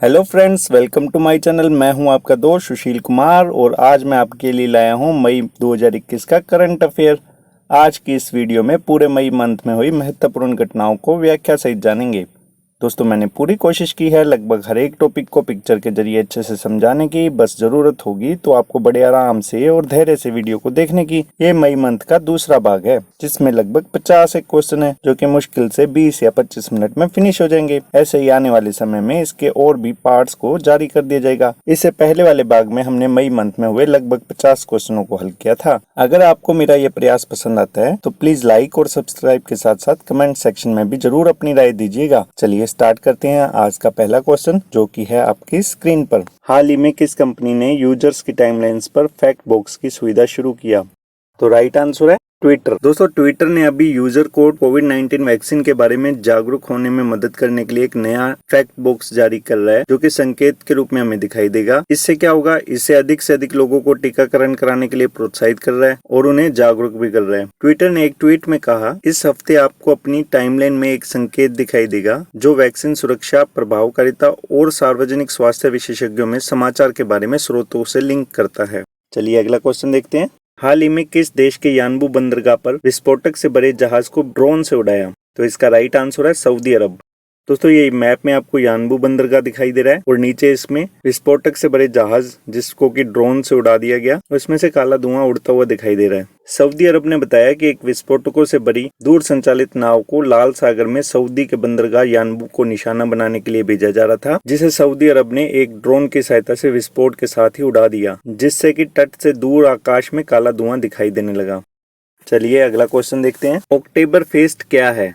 Hello friends, welcome to my channel. मैं हूं आपका दोस्त सुशील कुमार और आज मैं आपके लिए लाया हूं मई 2021 का करंट अफेयर। आज की इस वीडियो में पूरे मई मंथ में हुई महत्वपूर्ण घटनाओं को व्याख्या सहित जानेंगे। दोस्तों, मैंने पूरी कोशिश की है लगभग हर एक टॉपिक को पिक्चर के जरिए अच्छे से समझाने की। बस जरूरत होगी तो आपको बड़े आराम से और धैर्य से वीडियो को देखने की। ये मई मंथ का दूसरा भाग है जिसमें लगभग 50 एक क्वेश्चन है जो कि मुश्किल से 20 या 25 मिनट में फिनिश हो जाएंगे। ऐसे ही आने वाले समय में इसके और भी पार्ट्स को जारी कर दिया जाएगा। इससे पहले वाले भाग में हमने मई मंथ में हुए लगभग 50 क्वेश्चनों को हल किया था। अगर आपको मेरा ये प्रयास पसंद आता है तो प्लीज लाइक और सब्सक्राइब के साथ साथ कमेंट सेक्शन में भी जरूर अपनी राय दीजिएगा। चलिए स्टार्ट करते हैं आज का पहला क्वेश्चन जो कि है आपकी स्क्रीन पर। हाल ही में किस कंपनी ने यूजर्स की टाइमलाइंस पर फैक्ट बॉक्स की सुविधा शुरू किया? तो राइट आंसर है ट्विटर। दोस्तों, ट्विटर ने अभी यूजर को कोविड-19 वैक्सीन के बारे में जागरूक होने में मदद करने के लिए एक नया फैक्ट बॉक्स जारी कर रहा है जो कि संकेत के रूप में हमें दिखाई देगा। इससे क्या होगा? इससे अधिक से अधिक लोगों को टीकाकरण कराने के लिए प्रोत्साहित कर रहा है और उन्हें जागरूक भी कर रहा है। ट्विटर ने एक ट्वीट में कहा, इस हफ्ते आपको अपनी टाइमलाइन में एक संकेत दिखाई देगा जो वैक्सीन सुरक्षा, प्रभावकारिता और सार्वजनिक स्वास्थ्य विशेषज्ञों में समाचार के बारे में स्रोतों से लिंक करता है। चलिए अगला क्वेश्चन देखते हैं। हाल ही में किस देश के यानबू बंदरगाह पर विस्फोटक से भरे जहाज को ड्रोन से उड़ाया? तो इसका राइट आंसर है सऊदी अरब। दोस्तों, ये मैप में आपको यानबू बंदरगाह दिखाई दे रहा है और नीचे इसमें विस्फोटक से भरे जहाज जिसको कि ड्रोन से उड़ा दिया गया, उसमें से काला धुआं उड़ता हुआ दिखाई दे रहा है। सऊदी अरब ने बताया कि एक विस्फोटकों से भरी दूर संचालित नाव को लाल सागर में सऊदी के बंदरगाह यानबू को निशाना बनाने के लिए भेजा जा रहा था, जिसे सऊदी अरब ने एक ड्रोन की सहायता से विस्फोट के साथ ही उड़ा दिया, जिससे कि तट से दूर आकाश में काला धुआं दिखाई देने लगा। चलिए अगला क्वेश्चन देखते हैं। अक्टूबर फेस्ट क्या है?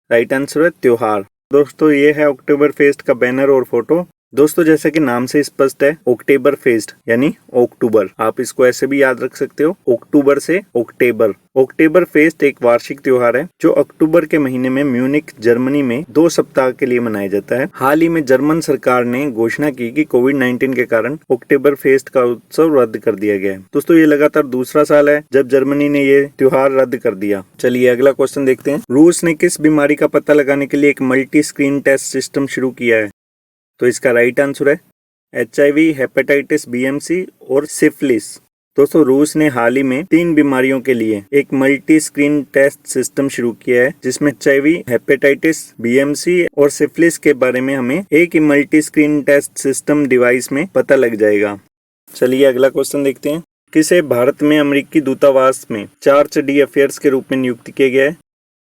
राइट आंसर है त्योहार। दोस्तों, ये है अक्टूबर फेस्ट का बैनर और फोटो। दोस्तों, जैसा कि नाम से स्पष्ट है, अक्टूबर फेस्ट यानी अक्टूबर। आप इसको ऐसे भी याद रख सकते हो, अक्टूबर से अक्टूबर। अक्टूबर फेस्ट एक वार्षिक त्योहार है जो अक्टूबर के महीने में म्यूनिक, जर्मनी में 2 सप्ताह के लिए मनाया जाता है। हाल ही में जर्मन सरकार ने घोषणा की कि कोविड-19 के कारण अक्टूबर फेस्ट का उत्सव रद्द कर दिया गया है। दोस्तों, ये लगातार दूसरा साल है जब जर्मनी ने ये त्योहार रद्द कर दिया। चलिए अगला क्वेश्चन देखते हैं। रूस ने किस बीमारी का पता लगाने के लिए एक मल्टी स्क्रीन टेस्ट सिस्टम शुरू किया है? तो इसका राइट आंसर है HIV, हेपेटाइटिस BMC और सिफिलिस। दोस्तों, रूस ने हाल ही में 3 बीमारियों के लिए एक मल्टी स्क्रीन टेस्ट सिस्टम शुरू किया है जिसमें HIV, हेपेटाइटिस BMC और सिफिलिस के बारे में हमें एक ही multi screen test system device में पता लग जाएगा। चलिए अगला क्वेश्चन देखते हैं। किसे भारत में अमेरिकी दूतावास में चार्ज डी अफेयर्स के रूप में नियुक्त किया गया है?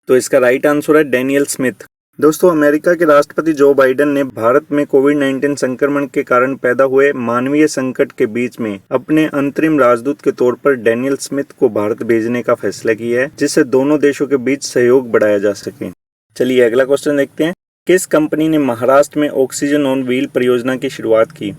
तो इसका राइट आंसर है डैनियल स्मिथ। दोस्तों, अमेरिका के राष्ट्रपति जो बाइडेन ने भारत में कोविड-19 संक्रमण के कारण पैदा हुए मानवीय संकट के बीच में अपने अंतरिम राजदूत के तौर पर डैनियल स्मिथ को भारत भेजने का फैसला किया है, जिससे दोनों देशों के बीच सहयोग बढ़ाया जा सके। चलिए अगला क्वेश्चन देखते हैं। किस कंपनी ने महाराष्ट्र में ऑक्सीजन ऑन व्हील परियोजना की शुरुआत की?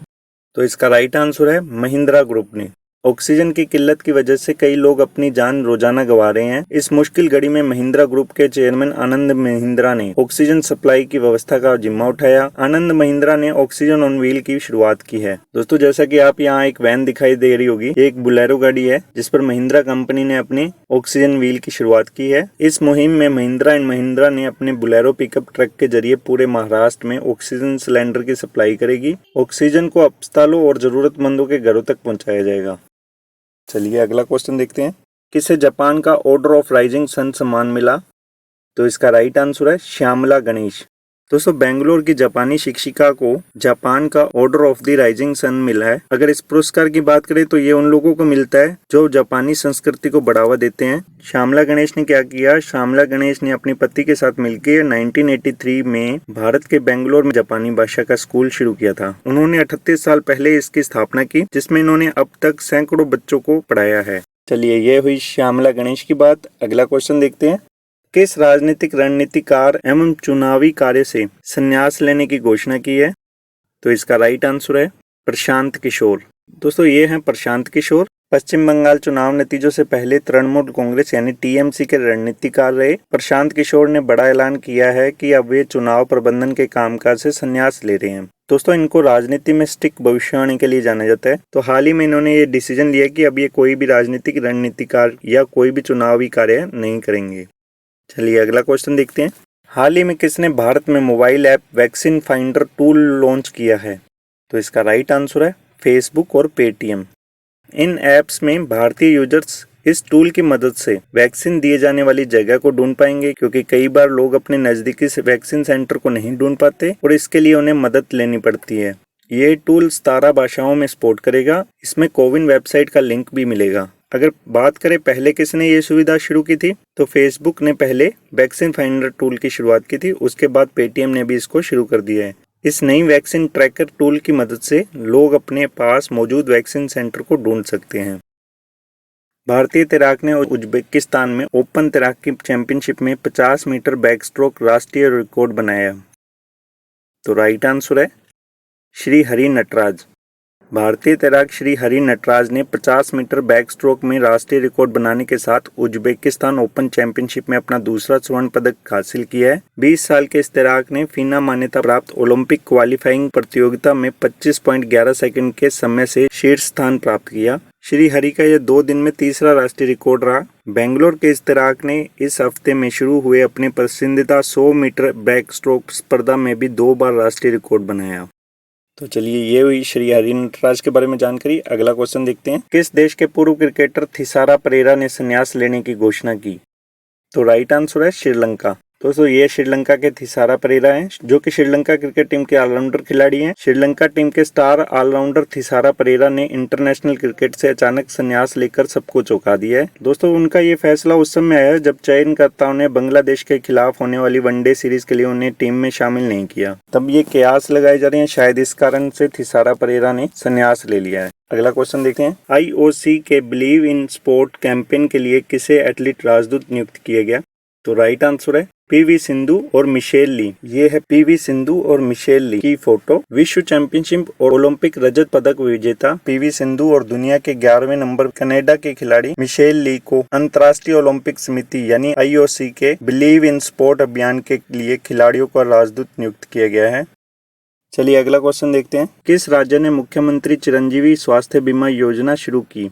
तो इसका राइट आंसर है महिंद्रा ग्रुप ने। ऑक्सीजन की किल्लत की वजह से कई लोग अपनी जान रोजाना गंवा रहे हैं। इस मुश्किल घड़ी में महिंद्रा ग्रुप के चेयरमैन आनंद महिंद्रा ने ऑक्सीजन सप्लाई की व्यवस्था का जिम्मा उठाया। आनंद महिंद्रा ने ऑक्सीजन ऑन व्हील की शुरुआत की है। दोस्तों, जैसा कि आप यहाँ एक वैन दिखाई दे रही होगी, एक बुलेरो गाड़ी है जिस पर महिंद्रा कंपनी ने अपनी ऑक्सीजन व्हील की शुरुआत की है। इस मुहिम में महिंद्रा एंड महिंद्रा ने अपने बुलेरो पिकअप ट्रक के जरिए पूरे महाराष्ट्र में ऑक्सीजन सिलेंडर की सप्लाई करेगी। ऑक्सीजन को अस्पतालों और जरूरतमंदों के घरों तक पहुँचाया जाएगा। चलिए अगला क्वेश्चन देखते हैं। किसे जापान का ऑर्डर ऑफ राइजिंग सन सम्मान मिला? तो इसका राइट आंसर है श्यामला गणेश। दोस्तों, बेंगलोर की जापानी शिक्षिका को जापान का order of the rising sun मिला है। अगर इस पुरस्कार की बात करें तो ये उन लोगों को मिलता है जो जापानी संस्कृति को बढ़ावा देते हैं। श्यामला गणेश ने क्या किया? श्यामला गणेश ने अपने पति के साथ मिलकर 1983 में भारत के बेंगलोर में जापानी भाषा का स्कूल शुरू किया था। उन्होंने 38 साल पहले इसकी स्थापना की, जिसमें इन्होंने अब तक सैकड़ों बच्चों को पढ़ाया है। चलिए, ये हुई श्यामला गणेश की बात। अगला क्वेश्चन देखते हैं। किस राजनीतिक रणनीतिकार एवं चुनावी कार्य से संन्यास लेने की घोषणा की है? तो इसका राइट आंसर है प्रशांत किशोर। दोस्तों, ये हैं प्रशांत किशोर। पश्चिम बंगाल चुनाव नतीजों से पहले तृणमूल कांग्रेस यानी TMC के रणनीतिकार रहे। प्रशांत किशोर ने बड़ा ऐलान किया है कि अब वे चुनाव प्रबंधन के कामकाज से संन्यास ले रहे हैं। दोस्तों, इनको राजनीति में स्टिक भविष्यवाणी के लिए जाना जाता है। तो हाल ही में इन्होंने ये डिसीजन लिया कि अब ये कोई भी राजनीतिक रणनीतिकार या कोई भी चुनावी कार्य नहीं करेंगे। चलिए अगला क्वेश्चन देखते हैं। हाल ही में किसने भारत में mobile app vaccine finder tool launch किया है? तो इसका राइट आंसर है फेसबुक और पेटीएम। इन ऐप्स में भारतीय यूजर्स इस टूल की मदद से वैक्सीन दिए जाने वाली जगह को ढूंढ पाएंगे, क्योंकि कई बार लोग अपने नजदीकी से वैक्सीन सेंटर को नहीं ढूंढ पाते और इसके लिए उन्हें मदद लेनी पड़ती है। ये टूल 17 भाषाओं में सपोर्ट करेगा। इसमें कोविन वेबसाइट का लिंक भी मिलेगा। अगर बात करें पहले किसने ये सुविधा शुरू की थी, तो फेसबुक ने पहले वैक्सीन फाइंडर टूल की शुरुआत की थी। उसके बाद पेटीएम ने भी इसको शुरू कर दिया है। इस नई वैक्सीन ट्रैकर टूल की मदद से लोग अपने पास मौजूद वैक्सीन सेंटर को ढूंढ सकते हैं। भारतीय तैराक ने उज्बेकिस्तान में ओपन तैराकी चैंपियनशिप में 50 मीटर बैक स्ट्रोक राष्ट्रीय रिकॉर्ड बनाया। तो राइट आंसर है श्री हरि नटराज। भारतीय तैराक श्री हरि नटराज ने 50 मीटर बैक स्ट्रोक में राष्ट्रीय रिकॉर्ड बनाने के साथ उज्बेकिस्तान ओपन चैंपियनशिप में अपना दूसरा स्वर्ण पदक हासिल किया है। 20 साल के इस तैराक ने फीना मान्यता प्राप्त ओलंपिक क्वालिफाइंग प्रतियोगिता में 25.11 सेकंड के समय से शीर्ष स्थान प्राप्त किया। श्री हरि का यह 2 दिन में तीसरा राष्ट्रीय रिकॉर्ड रहा। बेंगलोर के इस तैराक ने इस हफ्ते में शुरू हुए अपने पसंदीदा 100 मीटर बैक स्ट्रोक स्पर्धा में भी 2 बार राष्ट्रीय रिकॉर्ड बनाया। तो चलिए ये हुई श्री हरि नटराज के बारे में जानकारी। अगला क्वेश्चन देखते हैं। किस देश के पूर्व क्रिकेटर थिसारा परेरा ने संन्यास लेने की घोषणा की? तो राइट आंसर है श्रीलंका। दोस्तों ये श्रीलंका के थिसारा परेरा हैं, जो कि श्रीलंका क्रिकेट टीम के ऑलराउंडर खिलाड़ी हैं। श्रीलंका टीम के स्टार ऑलराउंडर थिसारा परेरा ने इंटरनेशनल क्रिकेट से अचानक संन्यास लेकर सबको चौंका दिया है। दोस्तों उनका ये फैसला उस समय आया जब चयनकर्ताओं ने बांग्लादेश के खिलाफ होने वाली वनडे सीरीज के लिए उन्हें टीम में शामिल नहीं किया। तब ये कयास लगाए जा रहे हैं, शायद इस कारण से थिसारा परेरा ने संन्यास ले लिया है। अगला क्वेश्चन देखते हैं। IOC के बिलीव इन स्पोर्ट कैंपेन के लिए किसे एथलीट राजदूत नियुक्त किया गया? तो राइट आंसर है PV सिंधु और मिशेल ली। ये है PV सिंधु और मिशेल ली की फोटो। विश्व चैंपियनशिप और ओलंपिक रजत पदक विजेता PV सिंधु और दुनिया के 11वें नंबर कनाडा के खिलाड़ी मिशेल ली को अंतर्राष्ट्रीय ओलंपिक समिति यानी IOC के बिलीव इन स्पोर्ट अभियान के लिए खिलाड़ियों का राजदूत नियुक्त किया गया है। चलिए अगला क्वेश्चन देखते हैं। किस राज्य ने मुख्यमंत्री चिरंजीवी स्वास्थ्य बीमा योजना शुरू की?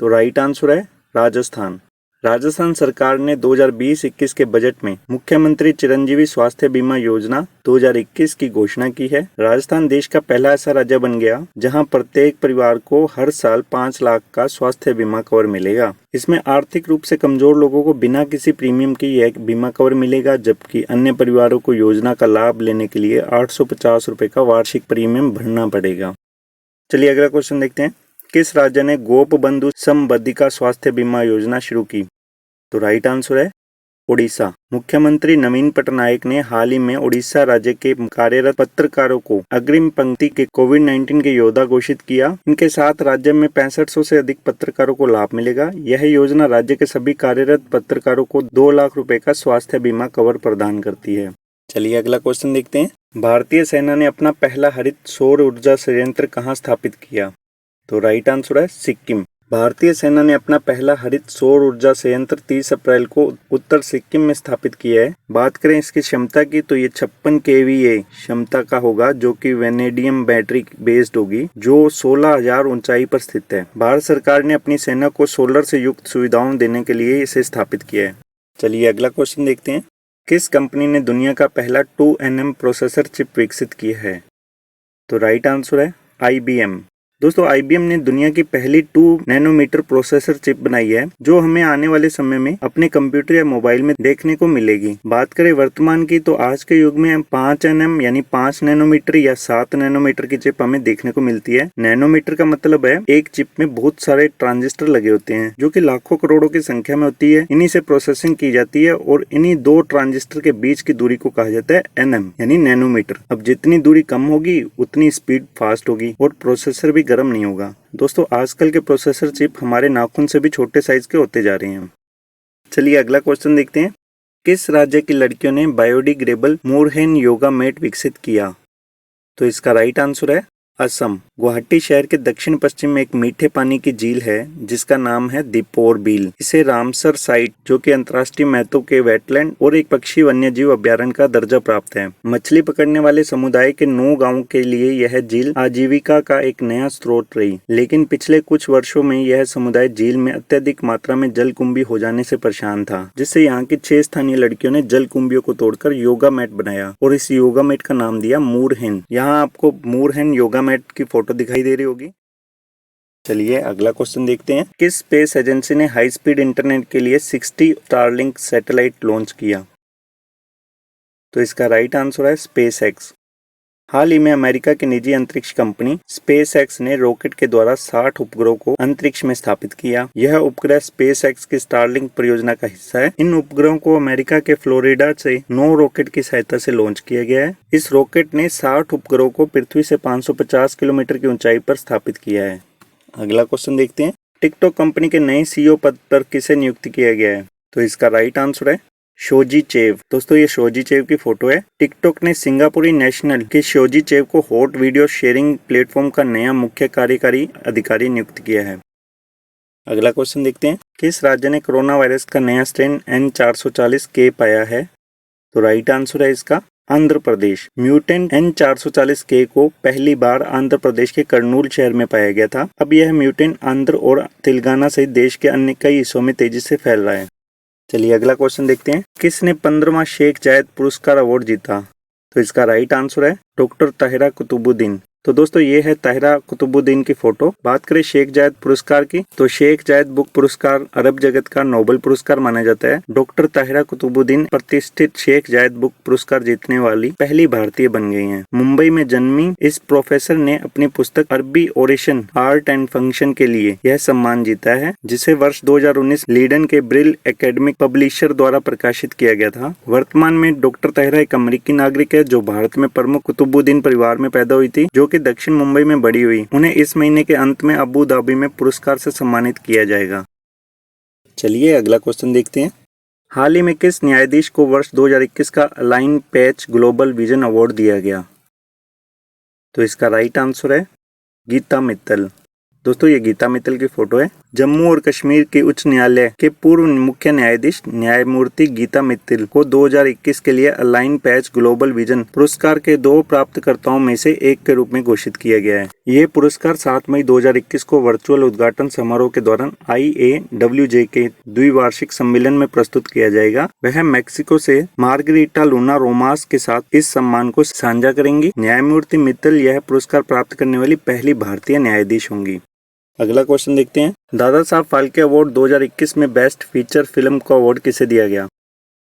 तो राइट आंसर है राजस्थान। राजस्थान सरकार ने 2020-21 के बजट में मुख्यमंत्री चिरंजीवी स्वास्थ्य बीमा योजना 2021 की घोषणा की है। राजस्थान देश का पहला ऐसा राज्य बन गया जहां प्रत्येक परिवार को हर साल 5 लाख का स्वास्थ्य बीमा कवर मिलेगा। इसमें आर्थिक रूप से कमजोर लोगों को बिना किसी प्रीमियम के यह बीमा कवर मिलेगा, जबकि अन्य परिवारों को योजना का लाभ लेने के लिए 850 रुपए का वार्षिक प्रीमियम भरना पड़ेगा। चलिए अगला क्वेश्चन देखते हैं। किस राज्य ने गोप बंधु समबद्धिका स्वास्थ्य बीमा योजना शुरू की? तो राइट आंसर है ओडिशा। मुख्यमंत्री नवीन पटनायक ने हाल ही में ओडिशा राज्य के कार्यरत पत्रकारों को अग्रिम पंक्ति के कोविड-19 के योद्धा घोषित किया। इनके साथ राज्य में 6500 से अधिक पत्रकारों को लाभ मिलेगा। यह योजना राज्य के सभी कार्यरत पत्रकारों को 2 लाख रुपए का स्वास्थ्य बीमा कवर प्रदान करती है। चलिए अगला क्वेश्चन देखते हैं। भारतीय सेना ने अपना पहला हरित सौर ऊर्जा संयंत्र कहाँ स्थापित किया? तो राइट आंसर है सिक्किम। भारतीय सेना ने अपना पहला हरित सौर ऊर्जा संयंत्र 30 अप्रैल को उत्तर सिक्किम में स्थापित किया है। बात करें इसकी क्षमता की तो ये 56 kVA क्षमता का होगा, जो कि वेनेडियम बैटरी बेस्ड होगी, जो 16,000 ऊंचाई पर स्थित है। भारत सरकार ने अपनी सेना को सोलर से युक्त सुविधाओं देने के लिए इसे स्थापित किया है। चलिए अगला क्वेश्चन देखते हैं। किस कंपनी ने दुनिया का पहला 2nm प्रोसेसर चिप विकसित किया है? तो राइट आंसर है IBM। दोस्तों IBM ने दुनिया की पहली 2 नैनोमीटर प्रोसेसर चिप बनाई है, जो हमें आने वाले समय में अपने कंप्यूटर या मोबाइल में देखने को मिलेगी। बात करें वर्तमान की तो आज के युग में 5nm यानी 5 नैनोमीटर या 7 नैनोमीटर की चिप हमें देखने को मिलती है। नैनोमीटर का मतलब है एक चिप में बहुत सारे ट्रांजिस्टर लगे होते हैं, जो कि लाखों करोड़ों की संख्या में होती है। इन्हीं से प्रोसेसिंग की जाती है और इन्हीं 2 ट्रांजिस्टर के बीच की दूरी को कहा जाता है nm यानी नैनोमीटर। अब जितनी दूरी कम होगी उतनी स्पीड फास्ट होगी और प्रोसेसर भी गर्म नहीं होगा। दोस्तों आजकल के प्रोसेसर चिप हमारे नाखून से भी छोटे साइज के होते जा रहे हैं। चलिए अगला क्वेश्चन देखते हैं। किस राज्य की लड़कियों ने बायोडिग्रेडेबल मूरहेन योगा मैट विकसित किया? तो इसका राइट आंसर है असम। गुवाहाटी शहर के दक्षिण पश्चिम में एक मीठे पानी की झील है जिसका नाम है दीपोर बील। इसे रामसर साइट जो कि अंतर्राष्ट्रीय महत्व के वेटलैंड और एक पक्षी वन्यजीव अभ्यारण्य का दर्जा प्राप्त है। मछली पकड़ने वाले समुदाय के 9 गांवों के लिए यह झील आजीविका का एक नया स्रोत रही, लेकिन पिछले कुछ वर्षों में यह समुदाय झील में अत्यधिक मात्रा में जलकुंभी हो जाने से परेशान था, जिससे यहाँ की 6 स्थानीय लड़कियों ने जलकुंभियों को तोड़कर योगा मैट बनाया और इस योगा मैट का नाम दिया मूरहेन। यहाँ आपको मूरहेन योगा मैट की फोटो दिखाई दे रही होगी। चलिए अगला क्वेश्चन देखते हैं। किस स्पेस एजेंसी ने हाई स्पीड इंटरनेट के लिए 60 स्टारलिंक सैटेलाइट लॉन्च किया? तो इसका राइट आंसर है स्पेस एक्स। हाल ही में अमेरिका की निजी अंतरिक्ष कंपनी स्पेस एक्स ने रॉकेट के द्वारा 60 उपग्रहों को अंतरिक्ष में स्थापित किया। यह उपग्रह स्पेस एक्स की स्टारलिंक परियोजना का हिस्सा है। इन उपग्रहों को अमेरिका के फ्लोरिडा से 9 रॉकेट की सहायता से लॉन्च किया गया है। इस रॉकेट ने 60 उपग्रहों को पृथ्वी से 550 किलोमीटर की ऊंचाई पर स्थापित किया है। अगला क्वेश्चन देखते हैं। टिकटॉक कंपनी के नए सीईओ पद पर किसे नियुक्त किया गया है? तो इसका राइट आंसर है शोजी चेव। दोस्तों ये शोजी चेव की फोटो है। टिकटॉक ने सिंगापुरी नेशनल के शोजी चेव को हॉट वीडियो शेयरिंग प्लेटफॉर्म का नया मुख्य कार्यकारी अधिकारी नियुक्त किया है। अगला क्वेश्चन देखते हैं। किस राज्य ने कोरोना वायरस का नया स्ट्रेन N440K पाया है? तो राइट आंसर है इसका आंध्र प्रदेश। म्यूटेंट N440K को पहली बार आंध्र प्रदेश के कर्नूल शहर में पाया गया था। अब यह म्यूटेंट आंध्र और तेलंगाना सहित देश के अन्य कई हिस्सों में तेजी से फैल रहा है। चलिए अगला क्वेश्चन देखते हैं। किसने 15वां शेख जायद पुरस्कार अवार्ड जीता? तो इसका राइट आंसर है डॉक्टर ताहिरा कुतुबुद्दीन। तो दोस्तों ये है ताहिरा कुतुबुद्दीन की फोटो। बात करें शेख जायद पुरस्कार की, तो शेख जायद बुक पुरस्कार अरब जगत का नोबेल पुरस्कार माना जाता है। डॉक्टर ताहिरा कुतुबुद्दीन प्रतिष्ठित शेख जायद बुक पुरस्कार जीतने वाली पहली भारतीय बन गई हैं। मुंबई में जन्मी इस प्रोफेसर ने अपनी पुस्तक अरबी ओरेशन आर्ट एंड फंक्शन के लिए यह सम्मान जीता है, जिसे वर्ष 2019 लीडन के ब्रिल एकेडमिक पब्लिशर द्वारा प्रकाशित किया गया था। वर्तमान में डॉक्टर ताहिरा एक अमेरिकी नागरिक है जो भारत में प्रमुख कुतुबुद्दीन परिवार में पैदा हुई थी, जो दक्षिण मुंबई में बड़ी हुई। उन्हें इस महीने के अंत में अबू धाबी में पुरस्कार से सम्मानित किया जाएगा। चलिए अगला क्वेश्चन देखते हैं। हाल ही में किस न्यायाधीश को वर्ष 2021 का align patch global vision award दिया गया? तो इसका राइट आंसर है गीता मित्तल। दोस्तों ये गीता मित्तल की फोटो है। जम्मू और कश्मीर के उच्च न्यायालय के पूर्व मुख्य न्यायाधीश न्यायमूर्ति गीता मित्तल को 2021 के लिए अलाइन पैच ग्लोबल विजन पुरस्कार के 2 प्राप्तकर्ताओं में से एक के रूप में घोषित किया गया है। ये पुरस्कार 7 मई 2021 को वर्चुअल उद्घाटन समारोह के दौरान IAWJ के द्विवार्षिक सम्मेलन में प्रस्तुत किया जाएगा। वह मैक्सिको से मार्गरीटा लूना रोमास के साथ इस सम्मान को साझा करेंगी। न्यायमूर्ति मित्तल यह पुरस्कार प्राप्त करने वाली पहली भारतीय न्यायाधीश होंगी। अगला क्वेश्चन देखते हैं। दादा साहब फाल्के अवार्ड 2021 में बेस्ट फीचर फिल्म को अवार्ड किसे दिया गया?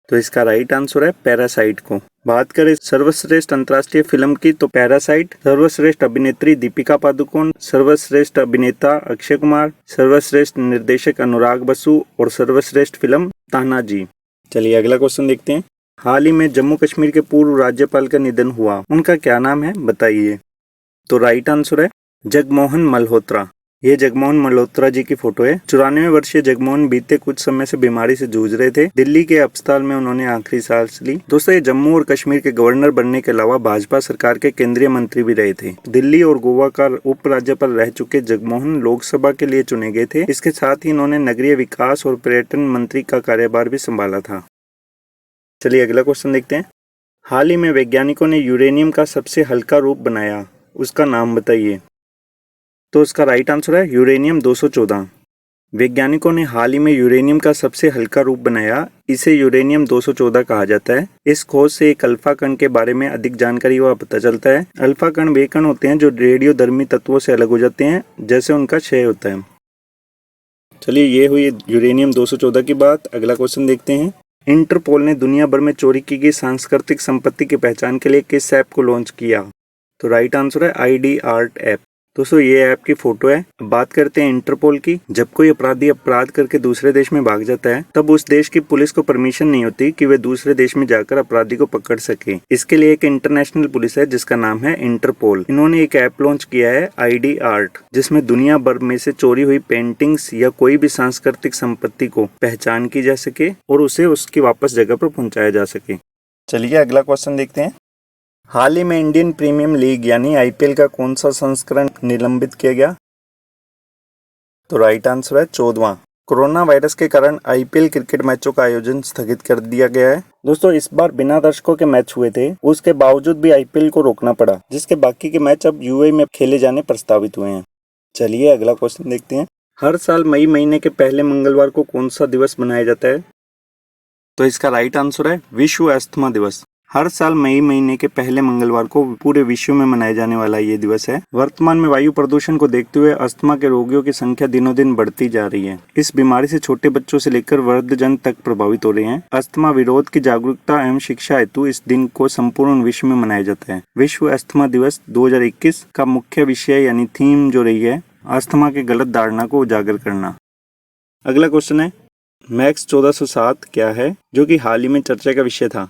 तो इसका राइट आंसर है पैरासाइट को। बात करें सर्वश्रेष्ठ अंतर्राष्ट्रीय फिल्म की, तो पैरासाइट, सर्वश्रेष्ठ अभिनेत्री दीपिका पादुकोण, सर्वश्रेष्ठ अभिनेता अक्षय कुमार, सर्वश्रेष्ठ निर्देशक अनुराग बसु और सर्वश्रेष्ठ फिल्म तानाजी। चलिए अगला क्वेश्चन देखते हैं। हाल ही में जम्मू कश्मीर के पूर्व राज्यपाल का निधन हुआ, उनका क्या नाम है बताइए? तो राइट आंसर है जगमोहन मल्होत्रा। ये जगमोहन मल्होत्रा जी की फोटो है। 94 वर्षीय जगमोहन बीते कुछ समय से बीमारी से जूझ रहे थे। दिल्ली के अस्पताल में उन्होंने आखिरी सांस ली। दोस्तों ये जम्मू और कश्मीर के गवर्नर बनने के अलावा भाजपा सरकार के केंद्रीय मंत्री भी रहे थे। दिल्ली और गोवा का उप राज्यपाल रह चुके जगमोहन लोकसभा के लिए चुने गए थे। इसके साथ ही इन्होंने नगरीय विकास और पर्यटन मंत्री का कार्यभार भी संभाला था। चलिए अगला क्वेश्चन देखते हैं। हाल ही में वैज्ञानिकों ने यूरेनियम का सबसे हल्का रूप बनाया, उसका नाम बताइए? तो इसका राइट आंसर है यूरेनियम 214। वैज्ञानिकों ने हाल ही में यूरेनियम का सबसे हल्का रूप बनाया। इसे यूरेनियम 214 कहा जाता है। इस खोज से एक अल्फा कण के बारे में अधिक जानकारी हुआ पता चलता है। अल्फा कण वे कण होते हैं जो रेडियोधर्मी तत्वों से अलग हो जाते हैं, जैसे उनका क्षय होता है। चलिए ये हुई यूरेनियम 214 की बात। अगला क्वेश्चन देखते हैं। इंटरपोल ने दुनिया भर में चोरी की गई सांस्कृतिक संपत्ति की पहचान के लिए किस ऐप को लॉन्च किया? तो राइट आंसर है ID आर्ट ऐप। दोस्तों ये ऐप की फोटो है। अब बात करते हैं इंटरपोल की। जब कोई अपराधी अपराध करके दूसरे देश में भाग जाता है, तब उस देश की पुलिस को परमिशन नहीं होती कि वे दूसरे देश में जाकर अपराधी को पकड़ सके। इसके लिए एक इंटरनेशनल पुलिस है जिसका नाम है इंटरपोल। इन्होंने एक ऐप लॉन्च किया है ID आर्ट, जिसमें दुनिया भर में से चोरी हुई पेंटिंग्स या कोई भी सांस्कृतिक संपत्ति को पहचान की जा सके और उसे उसकी वापस जगह पर पहुंचाया जा सके। चलिए अगला क्वेश्चन देखते हैं। हाल ही में इंडियन प्रीमियर लीग यानी आईपीएल का कौन सा संस्करण निलंबित किया गया? तो राइट आंसर है 14वां। कोरोना वायरस के कारण आईपीएल क्रिकेट मैचों का आयोजन स्थगित कर दिया गया है। दोस्तों, इस बार बिना दर्शकों के मैच हुए थे, उसके बावजूद भी आईपीएल को रोकना पड़ा, जिसके बाकी के मैच अब यूएई में खेले जाने प्रस्तावित हुए हैं। चलिए अगला क्वेश्चन देखते हैं। हर साल मई महीने के पहले मंगलवार को कौन सा दिवस मनाया जाता है? तो इसका राइट आंसर है विश्व अस्थमा दिवस। हर साल मई महीने के पहले मंगलवार को पूरे विश्व में मनाया जाने वाला ये दिवस है। वर्तमान में वायु प्रदूषण को देखते हुए अस्थमा के रोगियों की संख्या दिनों दिन बढ़ती जा रही है। इस बीमारी से छोटे बच्चों से लेकर वृद्धजन तक प्रभावित हो रहे हैं। अस्थमा विरोध की जागरूकता एवं शिक्षा हेतु इस दिन को संपूर्ण विश्व में मनाया जाता है। विश्व अस्थमा दिवस 2021 का मुख्य विषय यानी थीम जो रही है, अस्थमा के गलत धारणा को उजागर करना। अगला क्वेश्चन है, मैक्स 1407 क्या है, जो कि हाल ही में चर्चा का विषय था?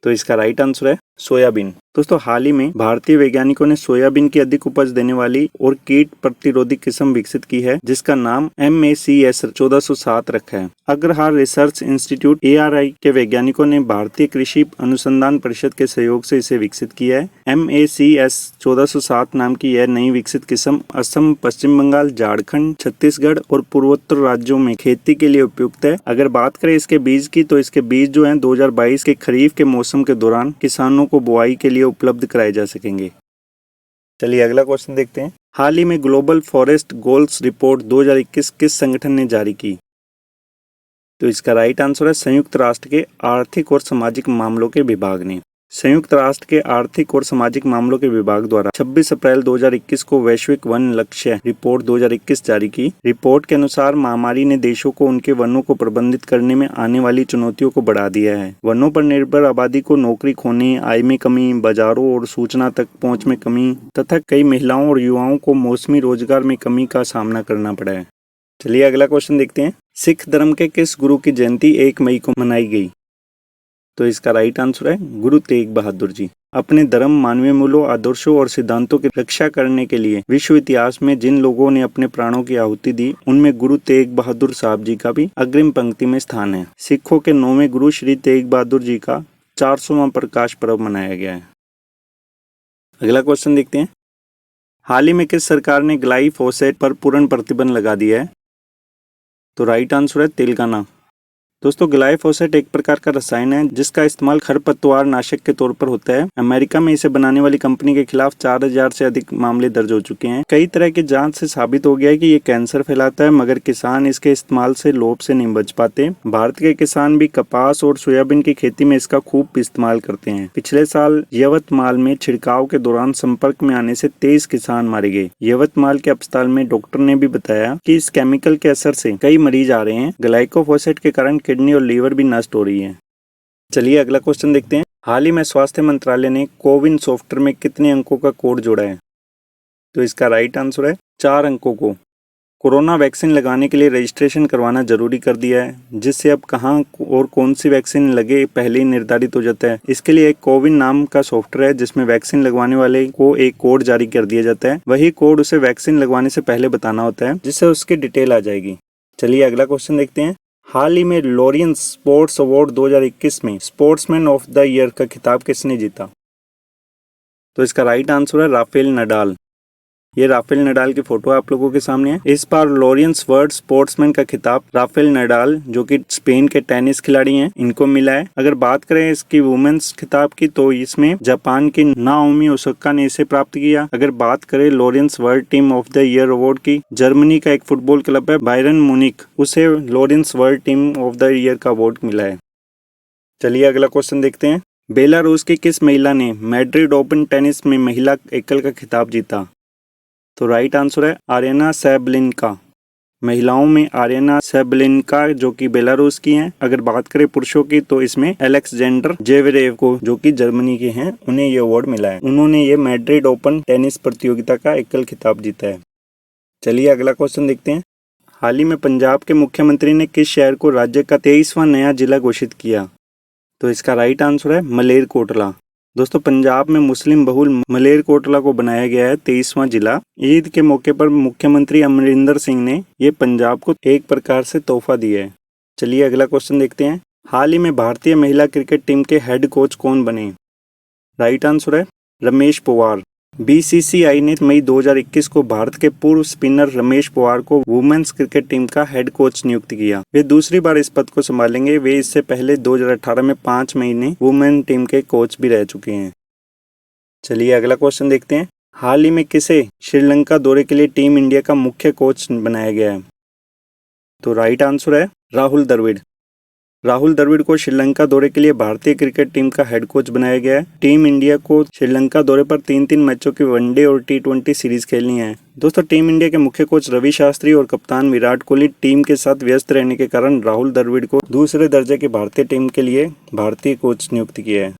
तो इसका राइट आंसर है सोयाबीन। दोस्तों, हाल ही में भारतीय वैज्ञानिकों ने सोयाबीन की अधिक उपज देने वाली और कीट प्रतिरोधी किस्म विकसित की है, जिसका नाम MACS 1407 रखा है। अग्रहार रिसर्च इंस्टीट्यूट ARI के वैज्ञानिकों ने भारतीय कृषि अनुसंधान परिषद के सहयोग से इसे विकसित किया है। MACS 1407 नाम की यह नई विकसित किस्म असम, पश्चिम बंगाल, झारखंड, छत्तीसगढ़ और पूर्वोत्तर राज्यों में खेती के लिए उपयुक्त है। अगर बात करें इसके बीज की, तो इसके बीज जो है 2022 के खरीफ के मौसम के दौरान किसानों को बुआई के लिए उपलब्ध कराए जा सकेंगे। चलिए अगला क्वेश्चन देखते हैं। हाल ही में ग्लोबल फॉरेस्ट गोल्स रिपोर्ट 2021 किस संगठन ने जारी की? तो इसका राइट आंसर है संयुक्त राष्ट्र के आर्थिक और सामाजिक मामलों के विभाग ने। संयुक्त राष्ट्र के आर्थिक और सामाजिक मामलों के विभाग द्वारा 26 अप्रैल 2021 को वैश्विक वन लक्ष्य रिपोर्ट 2021 जारी की। रिपोर्ट के अनुसार महामारी ने देशों को उनके वनों को प्रबंधित करने में आने वाली चुनौतियों को बढ़ा दिया है। वनों पर निर्भर आबादी को नौकरी खोने, आय में कमी, बाजारों और सूचना तक पहुंच में कमी तथा कई महिलाओं और युवाओं को मौसमी रोजगार में कमी का सामना करना पड़ा है। चलिए अगला क्वेश्चन देखते हैं। सिख धर्म के किस गुरु की जयंती 1 मई को मनाई गई? तो इसका राइट आंसर है गुरु तेग बहादुर जी। अपने धर्म, मानवीय मूल्यों, आदर्शों और सिद्धांतों की रक्षा करने के लिए विश्व इतिहास में जिन लोगों ने अपने प्राणों की आहुति दी, उनमें गुरु तेग बहादुर साहब जी का भी अग्रिम पंक्ति में स्थान है। सिखों के 9वें गुरु श्री तेग बहादुर जी का 400वां प्रकाश पर्व मनाया गया है। अगला क्वेश्चन देखते हैं। हाल ही में किस सरकार ने ग्लाइफोसेट पर पूर्ण प्रतिबंध लगा दिया है? तो राइट आंसर है तेलंगाना। दोस्तों, ग्लाइफोसेट एक प्रकार का रसायन है जिसका इस्तेमाल खरपतवार नाशक के तौर पर होता है। अमेरिका में इसे बनाने वाली कंपनी के खिलाफ 4000 से अधिक मामले दर्ज हो चुके हैं। कई तरह की जांच से साबित हो गया है कि ये कैंसर फैलाता है, मगर किसान इसके इस्तेमाल से लोभ से नहीं बच पाते। भारत के किसान भी कपास और सोयाबीन की खेती में इसका खूब इस्तेमाल करते हैं। पिछले साल यवतमाल में छिड़काव के दौरान संपर्क में आने से 23 किसान मारे गए। यवतमाल के अस्पताल में डॉक्टर ने भी बताया कि इस केमिकल के असर से कई मरीज आ रहे हैं। ग्लाइफोसेट के कारण किडनी और लीवर भी नष्ट हो रही है। चलिए अगला क्वेश्चन देखते हैं। हाल ही में स्वास्थ्य मंत्रालय ने कोविन सॉफ्टवेयर में कितने अंकों का कोड जोड़ा है? तो इसका राइट आंसर है 4 अंकों को। कोरोना वैक्सीन लगाने के लिए रजिस्ट्रेशन करवाना जरूरी कर दिया है, जिससे अब कहां और कौन सी वैक्सीन लगे पहले ही निर्धारित हो जाता है। इसके लिए एक कोविन नाम का सॉफ्टवेयर है, जिसमें वैक्सीन लगवाने वाले को एक कोड जारी कर दिया जाता है। वही कोड उसे वैक्सीन लगवाने से पहले बताना होता है, जिससे उसकी डिटेल आ जाएगी। चलिए अगला क्वेश्चन देखते हैं। हाल ही में लॉरियंस स्पोर्ट्स अवार्ड 2021 में स्पोर्ट्समैन ऑफ द ईयर का खिताब किसने जीता? तो इसका राइट आंसर है राफेल नडाल। ये राफेल नडाल की फोटो आप लोगों के सामने है। इस बार लॉरियंस वर्ल्ड स्पोर्ट्समैन का खिताब राफेल नडाल, जो कि स्पेन के टेनिस खिलाड़ी हैं, इनको मिला है। अगर बात करें इसकी वुमेन्स खिताब की, तो इसमें जापान की नाओमी ओसाका ने इसे प्राप्त किया। अगर बात करें Laureus world team of the year award की, जर्मनी का एक फुटबॉल क्लब है बायरन म्यूनिख, उसे Laureus world team of the year का अवार्ड मिला है। चलिए अगला क्वेश्चन देखते हैं। बेलारूस की किस महिला ने मैड्रिड ओपन टेनिस में महिला एकल का खिताब जीता? तो राइट आंसर है आर्याना सैबलिनका। महिलाओं में आर्याना सैबलिनका, जो कि बेलारूस की हैं। अगर बात करें पुरुषों की, तो इसमें अलेक्जेंडर जेवरेव को, जो कि जर्मनी के हैं, उन्हें ये अवार्ड मिला है। उन्होंने ये मैड्रिड ओपन टेनिस प्रतियोगिता का एकल खिताब जीता है। चलिए अगला क्वेश्चन देखते हैं। हाल ही में पंजाब के मुख्यमंत्री ने किस शहर को राज्य का 23वां नया जिला घोषित किया? तो इसका राइट आंसर है मलेरकोटला। दोस्तों, पंजाब में मुस्लिम बहुल मलेरकोटला को बनाया गया है 23वां जिला। ईद के मौके पर मुख्यमंत्री अमरिंदर सिंह ने ये पंजाब को एक प्रकार से तोहफा दिया है। चलिए अगला क्वेश्चन देखते हैं। हाल ही में भारतीय महिला क्रिकेट टीम के हेड कोच कौन बने? राइट आंसर है रमेश पवार। बीसीसीआई ने मई 2021 को भारत के पूर्व स्पिनर रमेश पवार को वुमेन्स क्रिकेट टीम का हेड कोच नियुक्त किया। वे दूसरी बार इस पद को संभालेंगे। वे इससे पहले 2018 में 5 महीने वुमेन टीम के कोच भी रह चुके हैं। चलिए अगला क्वेश्चन देखते हैं। हाल ही में किसे श्रीलंका दौरे के लिए टीम इंडिया का मुख्य कोच बनाया गया है? तो राइट आंसर है राहुल द्रविड़। राहुल द्रविड़ को श्रीलंका दौरे के लिए भारतीय क्रिकेट टीम का हेड कोच बनाया गया है। टीम इंडिया को श्रीलंका दौरे पर 3 मैचों की वनडे और T20 सीरीज खेलनी है। दोस्तों, टीम इंडिया के मुख्य कोच रवि शास्त्री और कप्तान विराट कोहली टीम के साथ व्यस्त रहने के कारण राहुल द्रविड़ को दूसरे दर्जे की भारतीय टीम के लिए भारतीय कोच नियुक्त किया है।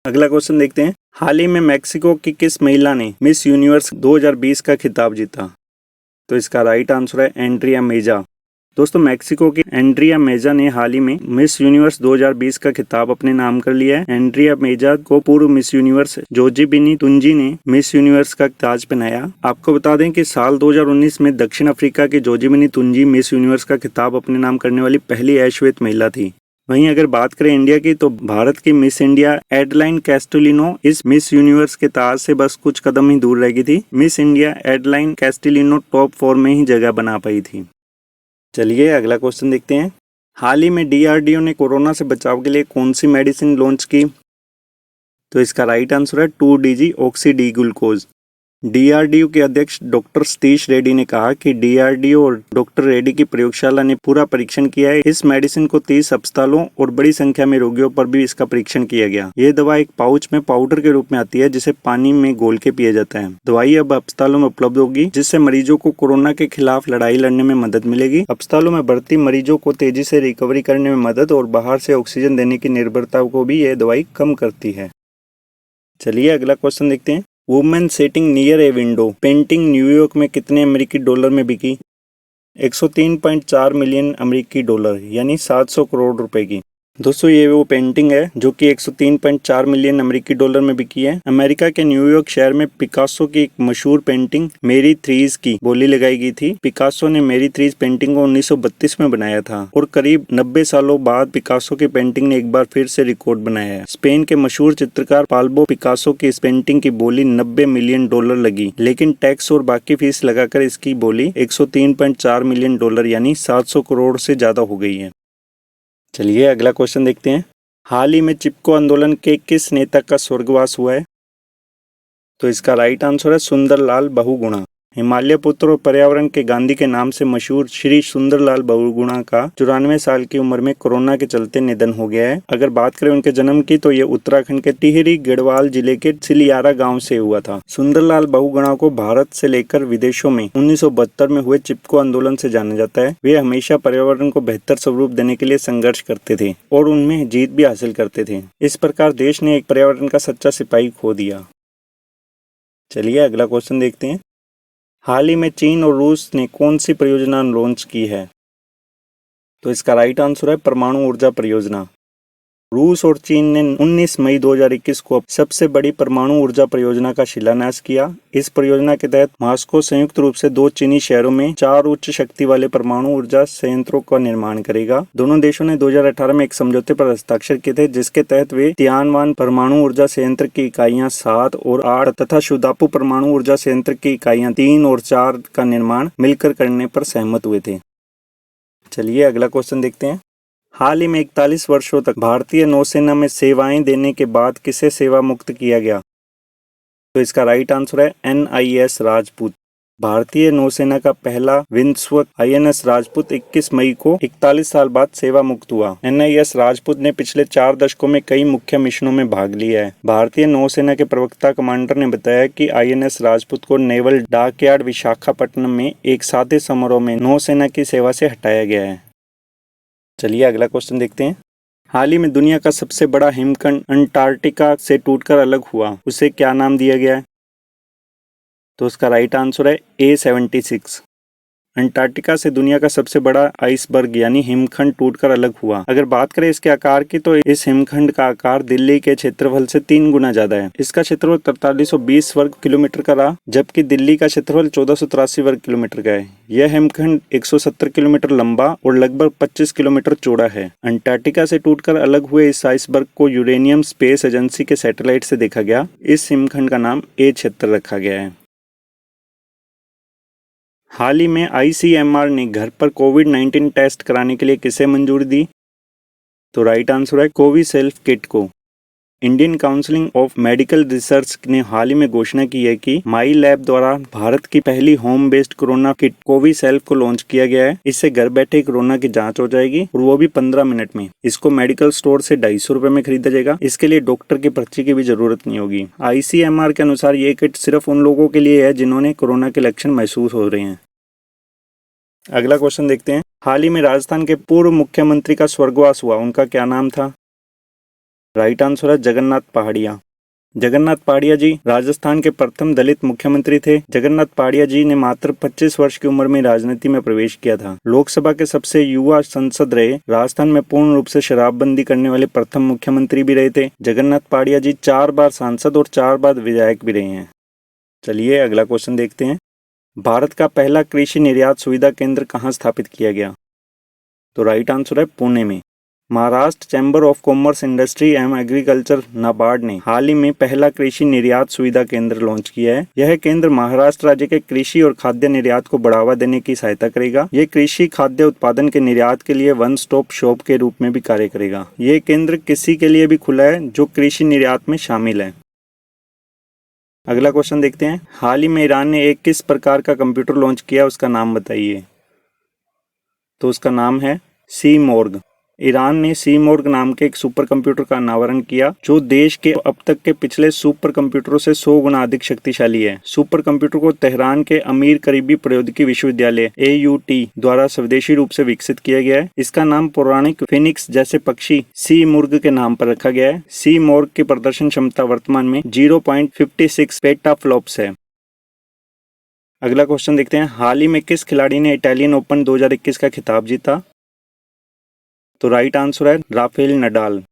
अगला क्वेश्चन देखते हैं। हाल ही में मैक्सिको की किस महिला ने मिस यूनिवर्स 2020 का खिताब जीता? तो इसका राइट आंसर है एंड्रिया मेजा। दोस्तों, मैक्सिको की एंड्रिया मेजा ने हाल ही में मिस यूनिवर्स 2020 का खिताब अपने नाम कर लिया है। एंड्रिया मेजा को पूर्व मिस यूनिवर्स जोजीबिनी तुंजी ने मिस यूनिवर्स का ताज पहनाया। आपको बता दें कि साल 2019 में दक्षिण अफ्रीका की जोजीबिनी तुंजी मिस यूनिवर्स का खिताब अपने नाम करने वाली पहली अश्वेत महिला थी। वहीं अगर बात करें इंडिया की, तो भारत की मिस इंडिया एडलाइन कैस्टिलिनो इस मिस यूनिवर्स के ताज से बस कुछ कदम ही दूर रह गई थी। मिस इंडिया एडलाइन कैस्टिलिनो टॉप 4 में ही जगह बना पाई थी। चलिए अगला क्वेश्चन देखते हैं। हाल ही में DRDO ने कोरोना से बचाव के लिए कौन सी मेडिसिन लॉन्च की? तो इसका राइट आंसर है 2DG oxy D glucose. DRDO के अध्यक्ष डॉक्टर सतीश रेड्डी ने कहा कि DRDO और डॉक्टर रेड्डी की प्रयोगशाला ने पूरा परीक्षण किया है। इस मेडिसिन को 30 अस्पतालों और बड़ी संख्या में रोगियों पर भी इसका परीक्षण किया गया। ये दवा एक पाउच में पाउडर के रूप में आती है, जिसे पानी में घोल के पिया जाता है। दवाई अब अस्पतालों में उपलब्ध होगी, जिससे मरीजों को कोरोना के खिलाफ लड़ाई लड़ने में मदद मिलेगी। अस्पतालों में भर्ती मरीजों को तेजी से रिकवरी करने में मदद और बाहर से ऑक्सीजन देने की निर्भरता को भी यह दवाई कम करती है। चलिए अगला क्वेश्चन देखते हैं। Women sitting near a window painting New York में कितने अमेरिकी डॉलर में बिकी? 103.4 मिलियन अमेरिकी डॉलर यानी 700 करोड़ रुपए की। दोस्तों, ये वो पेंटिंग है जो कि 103.4 मिलियन अमेरिकी डॉलर में बिकी है। अमेरिका के न्यूयॉर्क शहर में पिकासो की एक मशहूर पेंटिंग मेरी थ्रीज की बोली लगाई गई थी। पिकासो ने मेरी थ्रीज पेंटिंग को 1932 में बनाया था और करीब 90 सालों बाद पिकासो की पेंटिंग ने एक बार फिर से रिकॉर्ड बनाया है। स्पेन के मशहूर चित्रकार पाब्लो पिकासो की इस पेंटिंग की बोली 90 मिलियन डॉलर लगी, लेकिन टैक्स और बाकी फीस लगाकर इसकी बोली 103.4 मिलियन डॉलर यानी 700 करोड़ से ज्यादा हो गई है। चलिए अगला क्वेश्चन देखते हैं। हाल ही में चिपको आंदोलन के किस नेता का स्वर्गवास हुआ है? तो इसका राइट आंसर है सुंदरलाल बहुगुणा। हिमालय पुत्र और पर्यावरण के गांधी के नाम से मशहूर श्री सुंदरलाल बहुगुणा का 94 साल की उम्र में कोरोना के चलते निधन हो गया है। अगर बात करें उनके जन्म की, तो ये उत्तराखंड के टिहरी गढ़वाल जिले के सिलियारा गांव से हुआ था। सुंदरलाल बहुगुणा को भारत से लेकर विदेशों में 1972 में हुए चिपको आंदोलन से जाना जाता है। वे हमेशा पर्यावरण को बेहतर स्वरूप देने के लिए संघर्ष करते थे और उनमें जीत भी हासिल करते थे। इस प्रकार देश ने एक पर्यावरण का सच्चा सिपाही खो दिया। चलिए अगला क्वेश्चन देखते हैं। हाल ही में चीन और रूस ने कौन सी परियोजना लॉन्च की है? तो इसका राइट आंसर है परमाणु ऊर्जा परियोजना। रूस और चीन ने 19 मई 2021 को सबसे बड़ी परमाणु ऊर्जा परियोजना का शिलान्यास किया। इस परियोजना के तहत मॉस्को संयुक्त रूप से 2 चीनी शहरों में 4 उच्च शक्ति वाले परमाणु ऊर्जा संयंत्रों का निर्माण करेगा। दोनों देशों ने 2018 में एक समझौते पर हस्ताक्षर किए थे, जिसके तहत वे तियानवान परमाणु ऊर्जा संयंत्र की इकाइयां 7 और 8 तथा शुदापू परमाणु ऊर्जा संयंत्र की इकाइयां 3 और 4 का निर्माण मिलकर करने पर सहमत हुए थे। चलिए अगला क्वेश्चन देखते हैं। हाल ही में 41 वर्षों तक भारतीय नौसेना में सेवाएं देने के बाद किसे सेवा मुक्त किया गया? तो इसका राइट आंसर है NIS राजपूत। भारतीय नौसेना का पहला विंध्सवक INS राजपूत 21 मई को 41 साल बाद सेवा मुक्त हुआ। NIS राजपूत ने पिछले 4 दशकों में कई मुख्य मिशनों में भाग लिया है। भारतीय नौसेना के प्रवक्ता कमांडर ने बताया कि INS राजपूत को नेवल डॉकयार्ड विशाखापट्टनम में एक सादे समारोह में नौसेना की सेवा से हटाया गया है। चलिए अगला क्वेश्चन देखते हैं। हाल ही में दुनिया का सबसे बड़ा हिमखंड अंटार्कटिका से टूटकर अलग हुआ, उसे क्या नाम दिया गया है? तो उसका राइट आंसर है A76। अंटार्कटिका से दुनिया का सबसे बड़ा आइसबर्ग यानी हिमखंड टूटकर अलग हुआ। अगर बात करें इसके आकार की तो इस हिमखंड का आकार दिल्ली के क्षेत्रफल से 3 गुना ज्यादा है। इसका क्षेत्रफल 4320 वर्ग किलोमीटर का रहा, जबकि दिल्ली का क्षेत्रफल 1483 वर्ग किलोमीटर का है। यह हिमखंड 170 किलोमीटर लंबा और लगभग 25 किलोमीटर चौड़ा है। अंटार्कटिका से टूटकर अलग हुए इस आइसबर्ग को यूरेनियम स्पेस एजेंसी के सैटेलाइट से देखा गया। इस हिमखंड का नाम A76 रखा गया है। हाल ही में ICMR ने घर पर कोविड-19 टेस्ट कराने के लिए किसे मंजूरी दी? तो राइट आंसर है कोविसेल्फ किट को। Indian council of medical research ने हाल ही में घोषणा की है कि माई लैब द्वारा भारत की पहली home based corona kit CoviSelf को लॉन्च किया गया है। इससे घर बैठे कोरोना की जांच हो जाएगी और वो भी 15 मिनट में। इसको मेडिकल स्टोर से 250 रुपए में खरीदा जाएगा। इसके लिए डॉक्टर की पर्ची की भी जरूरत नहीं होगी। ICMR के अनुसार ये किट सिर्फ उन लोगों के लिए है जिन्होंने कोरोना के लक्षण महसूस हो रहे हैं। अगला क्वेश्चन देखते हैं। हाल ही में राजस्थान के पूर्व मुख्यमंत्री का स्वर्गवास हुआ, उनका क्या नाम था? राइट आंसर है जगन्नाथ पहाड़िया। जगन्नाथ पहाड़िया जी राजस्थान के प्रथम दलित मुख्यमंत्री थे। जगन्नाथ पहाड़िया जी ने मात्र 25 वर्ष की उम्र में राजनीति में प्रवेश किया था। लोकसभा के सबसे युवा सांसद रहे। राजस्थान में पूर्ण रूप से शराबबंदी करने वाले प्रथम मुख्यमंत्री भी रहे थे। जगन्नाथ पहाड़िया जी 4 बार सांसद और 4 बार विधायक भी रहे हैं। चलिए अगला क्वेश्चन देखते हैं। भारत का पहला कृषि निर्यात सुविधा केंद्र कहाँ स्थापित किया गया? तो राइट आंसर है पुणे में। Maharashtra chamber of commerce, industry एवं एग्रीकल्चर नाबार्ड ने हाल ही में पहला कृषि निर्यात सुविधा केंद्र लॉन्च किया है। यह केंद्र महाराष्ट्र राज्य के कृषि और खाद्य निर्यात को बढ़ावा देने की सहायता करेगा। ये कृषि खाद्य उत्पादन के निर्यात के लिए वन स्टॉप शॉप के रूप में भी कार्य करेगा। ये केंद्र किसी के लिए भी खुला है जो कृषि निर्यात में शामिल है। अगला क्वेश्चन देखते हैं। हाल ही में ईरान ने एक किस प्रकार का कंप्यूटर लॉन्च किया, उसका नाम बताइए। तो उसका नाम है सीमॉर्ग। ईरान ने सीमॉर्ग नाम के एक सुपर कंप्यूटर का अनावरण किया जो देश के अब तक के पिछले सुपर कंप्यूटरों से 100 गुना अधिक शक्तिशाली है। सुपर कंप्यूटर को तेहरान के अमीर करीबी प्रौद्योगिकी विश्वविद्यालय AUT द्वारा स्वदेशी रूप से विकसित किया गया है। इसका नाम पौराणिक फिनिक्स जैसे पक्षी सीमॉर्ग के नाम पर रखा गया है। सीमॉर्ग की प्रदर्शन क्षमता वर्तमान में 0.56 पेटाफ्लॉप्स है। अगला क्वेश्चन देखते हैं। हाल ही में किस खिलाड़ी ने इटालियन ओपन 2021 का खिताब जीता? तो राइट आंसर है Rafael Nadal.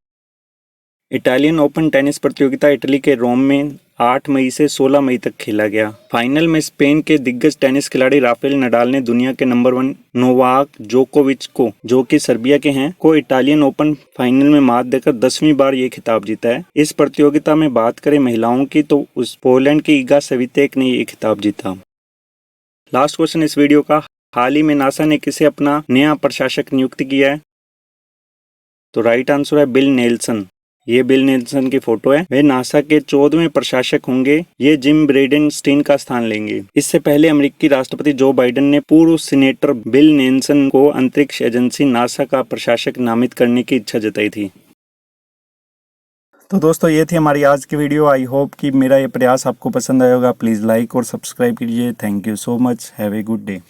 Italian open tennis प्रतियोगिता इटली के रोम में 8 मई से 16 मई तक खेला गया। फाइनल में स्पेन के दिग्गज टेनिस खिलाड़ी राफेल नडाल ने दुनिया के नंबर 1 नोवाक जोकोविच को, जो कि सर्बिया के हैं, को इटालियन ओपन फाइनल में मात देकर 10वीं बार ये खिताब जीता है। इस प्रतियोगिता में बात करें महिलाओं की तो उस पोलैंड की इगा स्वितेक ने ये खिताब जीता। लास्ट क्वेश्चन इस वीडियो का। हाल ही में नासा ने किसे अपना नया प्रशासक नियुक्त किया है? तो राइट आंसर है बिल नेल्सन। ये बिल नेल्सन की फोटो है। वे नासा के 14वें प्रशासक होंगे। ये जिम ब्रेडेनस्टीन का स्थान लेंगे। इससे पहले अमेरिकी राष्ट्रपति जो बाइडेन ने पूर्व सीनेटर बिल नेल्सन को अंतरिक्ष एजेंसी नासा का प्रशासक नामित करने की इच्छा जताई थी। तो दोस्तों ये थी हमारी आज की वीडियो। आई होप कि मेरा ये प्रयास आपको पसंद आया होगा। प्लीज़ लाइक और सब्सक्राइब कीजिए। Thank you so much. Have a good day.